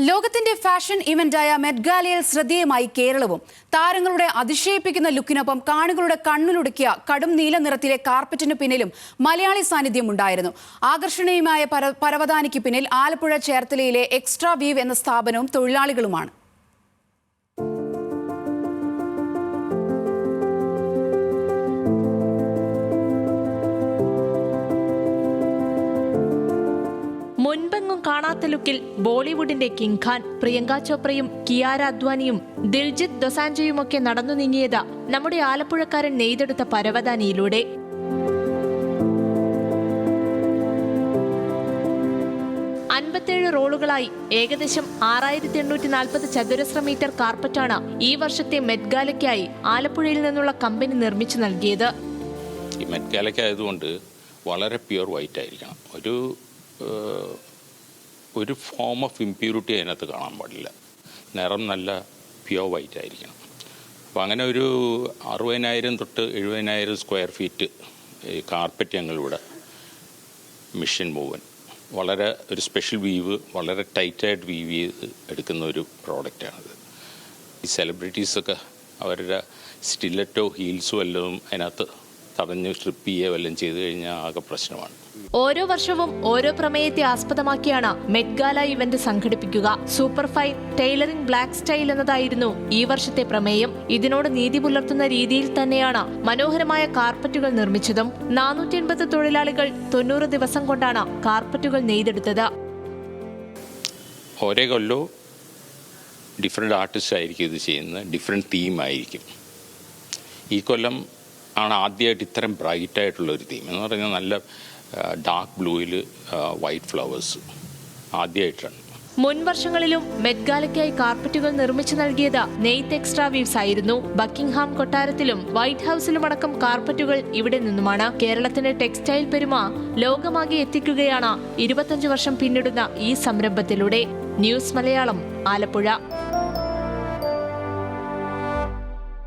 ലോകത്തിന്റെ fashion ഇവന്റായ met ഗാലയിൽ ശ്രദ്ധേയമായി കേരളവും. താരങ്ങളുടെ അതിശയിപ്പിക്കുന്ന ലുക്കിനൊപ്പം കാണികളുടെ കണ്ണിലുടുക്കിയ കടും നീല നിറത്തിലെ കാർപ്പറ്റിന് പിന്നിലും മലയാളി സാന്നിധ്യം ഉണ്ടായിരുന്നു. ആകർഷണീയമായ പരവതാനിക്ക് പിന്നിൽ ആലപ്പുഴ ചേർത്തലയിലെ എക്സ്ട്രാ വീവ് എന്ന സ്ഥാപനവും തൊഴിലാളികളുമാണ്. മുൻപെങ്ങും കാണാത്ത ലുക്കിൽ ബോളിവുഡിന്റെ കിങ് ഖാൻ, പ്രിയങ്ക ചോപ്രയും കിയാര അദ്വാനിയും ദിൽജിത്ത് ദൊസാഞ്ചയുമൊക്കെ നടന്നു നീങ്ങിയത് നമ്മുടെ ആലപ്പുഴക്കാരൻ നെയ്തെടുത്ത പരവതാനിയിലൂടെ. റോളുകളായി ഏകദേശം 6840 ചതുരശ്ര മീറ്റർ കാർപ്പറ്റാണ് ഈ വർഷത്തെ മെറ്റ് ഗാലയ്ക്കായി ആലപ്പുഴയിൽ നിന്നുള്ള കമ്പനി നിർമ്മിച്ചു നൽകിയത്. ഈ മെറ്റ് ഗാലയ്ക്കായതുകൊണ്ട് വളരെ പ്യുവർ വൈറ്റ് ആയിരിക്കണം. ഒരു ഫോം ഓഫ് ഇമ്പ്യൂരിറ്റി അതിനകത്ത് കാണാൻ പാടില്ല. നിറം നല്ല പ്യുവർ വൈറ്റ് ആയിരിക്കണം. അപ്പോൾ അങ്ങനെ ഒരു 60,000 തൊട്ട് 70,000 സ്ക്വയർ ഫീറ്റ് കാർപ്പറ്റ് ഞങ്ങളിവിടെ മിഷൻ മൂവൻ വളരെ ഒരു സ്പെഷ്യൽ വീവ്, വളരെ ടൈറ്റായിട്ട് വീവ് ചെയ്ത് എടുക്കുന്ന ഒരു പ്രോഡക്റ്റാണിത്. ഈ സെലിബ്രിറ്റീസൊക്കെ അവരുടെ സ്റ്റിലറ്റോ ഹീൽസും എല്ലാം അതിനകത്ത് തടഞ്ഞ് സ്ട്രിപ്പ് ചെയ്യുക വല്ലതും ചെയ്തു കഴിഞ്ഞാൽ ആകെ പ്രശ്നമാണ്. ഓരോ വർഷവും ഓരോ പ്രമേയത്തെ ആസ്പദമാക്കിയാണ് മെറ്റ് ഗാല ഇവന്റ് സംഘടിപ്പിക്കുക. Super fine tailoring black style എന്നതായിരുന്നു ഈ വർഷത്തെ പ്രമേയം. ഇതിനോട് നീതി പുലർത്തുന്ന രീതിയിൽ തന്നെയാണ് മനോഹരമായ കാർപ്പറ്റുകൾ നിർമ്മിച്ചതും. 480 തൊഴിലാളികൾ 90 ദിവസം കൊണ്ടാണ് കാർപ്പറ്റുകൾ നെയ്തെടുത്തത്. ഓരോ കൊല്ലവും ഡിഫറെൻ്റ് ആർട്ടിസ്റ്റ് ആയിരിക്കും ഇത് ചെയ്യുന്നത്, ഡിഫറെൻറ്റ് തീമായിരിക്കും. ഈ കൊല്ലം ആണ് ആദ്യമായിട്ട് ഇത്തരം ബ്രൈറ്റ് ആയിട്ടുള്ളൊരു തീം എന്ന് പറഞ്ഞാൽ നല്ല ഡാർക്ക് ബ്ലൂയിൽ വൈറ്റ് ഫ്ലവേഴ്സ് ആദ്യമായിട്ടാണ്. മുൻ വർഷങ്ങളിലും മെറ്റ് ഗാലയ്ക്കായി കാർപ്പറ്റുകൾ നിർമ്മിച്ചു നൽകിയത് നെയ്ത്ത് എക്സ്ട്രാ വീവ്സ് ആയിരുന്നു. ബക്കിംഗ്ഹാം കൊട്ടാരത്തിലും വൈറ്റ് ഹൌസിലുമടക്കം കാർപ്പറ്റുകൾ ഇവിടെ നിന്നുമാണ്. കേരളത്തിന്റെ ടെക്സ്റ്റൈൽ പെരുമ ലോകമാകെ എത്തിക്കുകയാണ് 25 വർഷം പിന്നിടുന്ന ഈ സംരംഭത്തിലൂടെ. ന്യൂസ് മലയാളം, ആലപ്പുഴ.